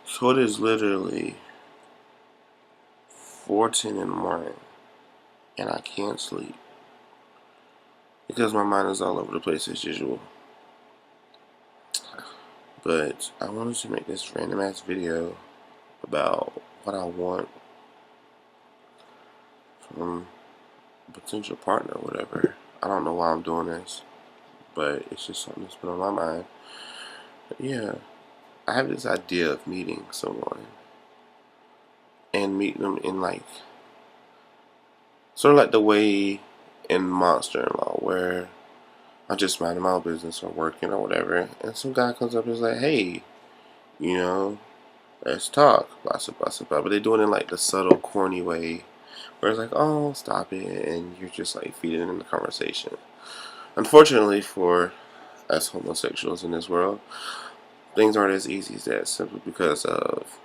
So it is literally 4:10 in the morning, and I can't sleep because my mind is all over the place as usual. But I wanted to make this random ass video about what I want from a potential partner or whatever. I don't know why I'm doing this, but it's just something that's been on my mind. But yeah, I have this idea of meeting someone and meeting them in like sort of like the way in Monster in Law where I'm just minding my own business or working or whatever, and some guy comes up and is like, "Hey, you know, let's talk, blah blah blah blah." But they do it in like the subtle, corny way, where it's like, "Oh, stop it," and you're just like feeding in the conversation. Unfortunately for us homosexuals in this world, things aren't as easy as that simply because of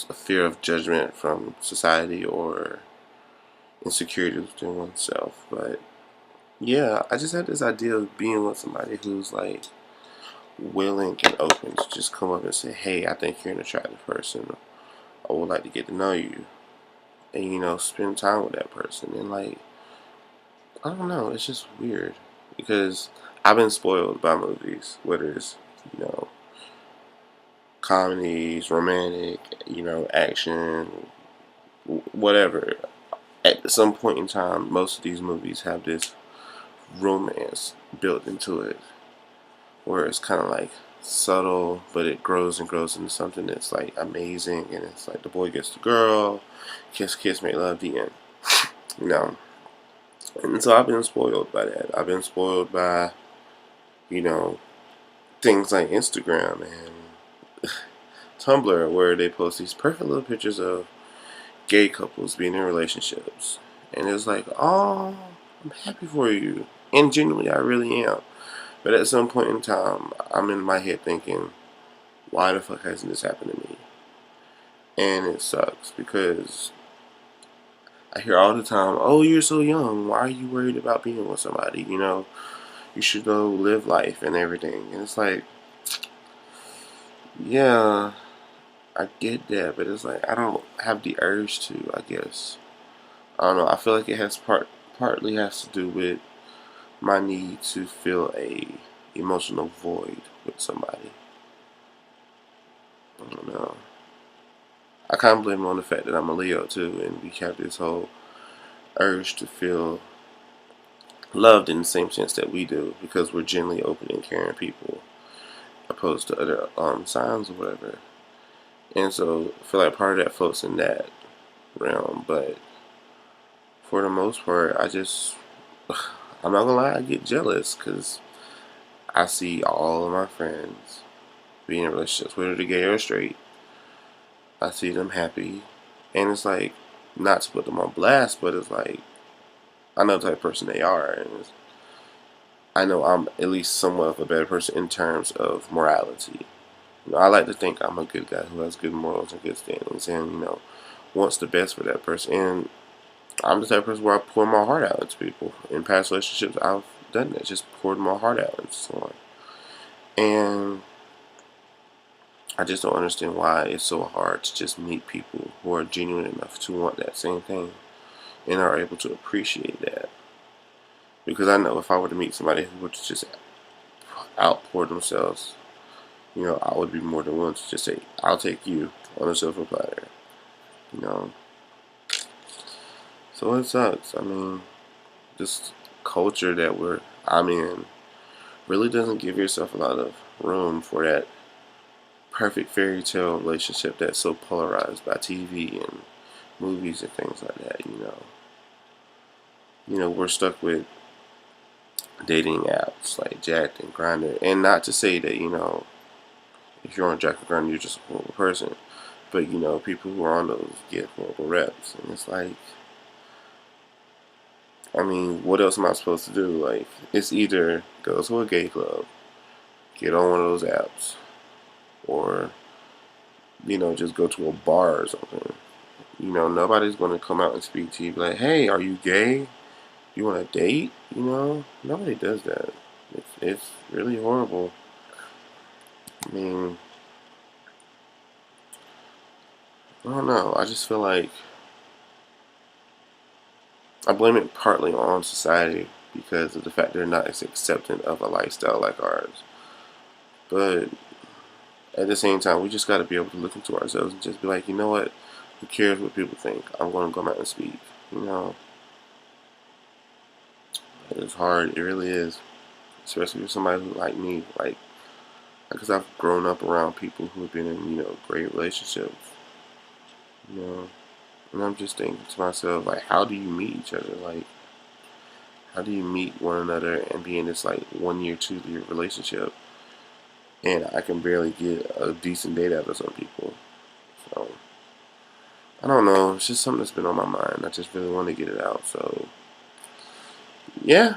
a fear of judgment from society or insecurity within oneself. But yeah, I just had this idea of being with somebody who's like willing and open to just come up and say, "Hey, I think you're an attractive person. I would like to get to know you," and spend time with that person. And like, I don't know, it's just weird because I've been spoiled by movies, whether it's you know comedies, romantic, action, whatever. At some point in time, most of these movies have this romance built into it, where it's kind of like subtle, but it grows and grows into something that's like amazing, and it's like the boy gets the girl, kiss, kiss, make love, the end. You know, and so I've been spoiled by that. I've been spoiled by you know things like Instagram and Tumblr, where they post these perfect little pictures of gay couples being in relationships, and it's like, oh, I'm happy for you, and genuinely, I really am. But at some point in time, I'm in my head thinking, why the fuck hasn't this happened to me? And it sucks because I hear all the time, oh, you're so young. Why are you worried about being with somebody? You should go live life and everything. And it's like, yeah, I get that, but it's like I don't have the urge to, I guess. I don't know. I feel like it has partly has to do with my need to fill a emotional void with somebody. I don't know. I kind of blame it on the fact that I'm a Leo too, and we have this whole urge to feel loved in the same sense that we do because we're generally open and caring people, opposed to other signs or whatever. And so I feel like part of that floats in that realm, but for the most part, I'm not gonna lie, I get jealous because I see all of my friends being in relationships, whether they're gay or straight. I see them happy, and it's like not to put them on blast, but it's like I know the type of person they are, and I know I'm at least somewhat of a better person in terms of morality. I like to think I'm a good guy who has good morals and good standings, and wants the best for that person. And I'm the type of person where I pour my heart out into people. In past relationships, I've done that, just poured my heart out into someone. And I just don't understand why it's so hard to just meet people who are genuine enough to want that same thing and are able to appreciate that. Because I know if I were to meet somebody who would just outpour themselves, I would be more than willing to just say, I'll take you on a silver platter. You know. So it sucks. I mean, this culture that I'm in really doesn't give yourself a lot of room for that perfect fairy tale relationship that's so polarized by TV and movies and things like that. We're stuck with dating apps like Jack'd and Grindr, and not to say that if you're on Jack and Grindr, you're just a horrible person, but people who are on those get horrible reps, and it's like, I mean, what else am I supposed to do? Like, it's either go to a gay club, get on one of those apps, or just go to a bar or something. Nobody's going to come out and speak to you like, hey, are you gay? You want to date? Nobody does that. It's really horrible. I mean, I don't know. I just feel like I blame it partly on society because of the fact they're not as accepting of a lifestyle like ours. But at the same time, we just got to be able to look into ourselves and just be like, you know what? Who cares what people think? I'm going to go out and speak. You know, it's hard. It really is, especially for somebody like me. Like, because I've grown up around people who have been in, great relationships. You know, and I'm just thinking to myself, like, how do you meet each other? Like, how do you meet one another and be in this like 1 year, 2 year relationship? And I can barely get a decent date out of some people. So I don't know. It's just something that's been on my mind. I just really want to get it out. So yeah,